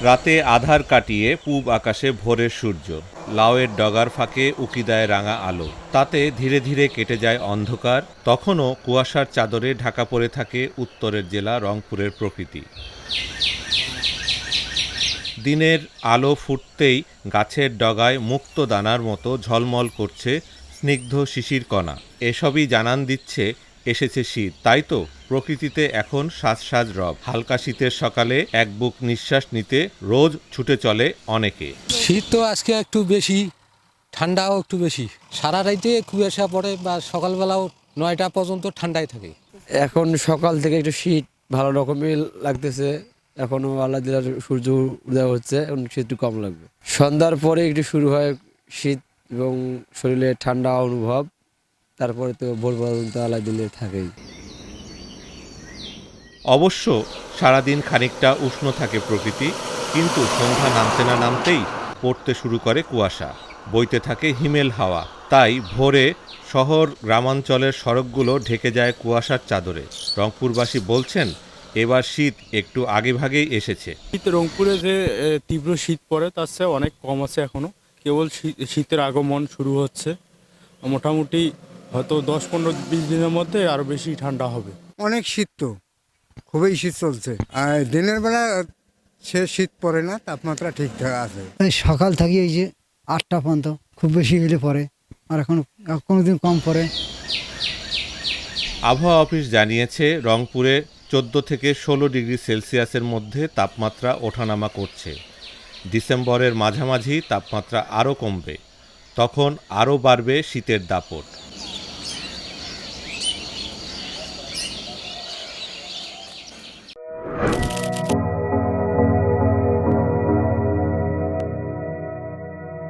রাতে আধার কাটিয়ে পূব আকাশে ভোরের সূর্য, লাউয়ের ডগার ফাঁকে উকি দেয় রাঙা আলো। তাতে ধীরে ধীরে কেটে যায় অন্ধকার। তখনও কুয়াশার চাদরে ঢাকা পড়ে থাকে উত্তরের জেলা রংপুরের প্রকৃতি। দিনের আলো ফুটতেই গাছের ডগায় মুক্ত দানার মতো ঝলমল করছে স্নিগ্ধ শিশির কণা। এসবই জানান দিচ্ছে এসেছে শীত। তাই তো প্রকৃতিতে এখন সাজ সাজ রব। হালকা শীতের সকালে এক বুক নিঃশ্বাস নিতে রোজ ছুটে চলে অনেকে। শীত তো আজকে একটু বেশি, ঠান্ডাও একটু বেশি। সারা রাইতে কুয়াশা পড়ে বা সকালবেলাও 9টা পর্যন্ত ঠান্ডায় থাকে। এখন সকাল থেকে একটু শীত ভালো রকমের লাগতেছে। এখনো আল্লাহ দিলার সূর্য উদয় হচ্ছে, এখন শীত একটু কম লাগবে। সন্ধ্যার পরে একটু শুরু হয় শীত এবং শরীরে ঠান্ডা অনুভব। তারপরে তো ভোর পর্যন্ত আল্লাহ দিলে থাকেই। অবশ্য সারাদিন খানিকটা উষ্ণ থাকে প্রকৃতি, কিন্তু সন্ধ্যা নামতে না নামতেই পড়তে শুরু করে কুয়াশা, বইতে থাকে হিমেল হাওয়া। তাই ভোরে শহর গ্রামাঞ্চলের সড়কগুলো ঢেকে যায় কুয়াশার চাদরে। রংপুরবাসী বলছেন এবার শীত একটু আগেভাগেই এসেছে। শীত রংপুরে যে তীব্র শীত পড়ে তার চেয়ে অনেক কম আছে এখনো। কেবল শীতের আগমন শুরু হচ্ছে। মোটামুটি হয়তো 10-15-20 দিনের মধ্যে আরো বেশি ঠান্ডা হবে। অনেক শীত, তো খুবই শীত চলছে। আর দিনের বেলা সে শীত পড়ে না, তাপমাত্রা ঠিকঠাক আছে। সকাল থেকে এই যে 8টা পর্যন্ত খুব বেশি হলে পরে, আর এখন কোনোদিন কম পড়ে। আবহাওয়া অফিস জানিয়েছে রংপুরে 14 থেকে 16 ডিগ্রি সেলসিয়াসের মধ্যে তাপমাত্রা ওঠানামা করছে। ডিসেম্বরের মাঝামাঝি তাপমাত্রা আরও কমবে, তখন আরও বাড়বে শীতের দাপট।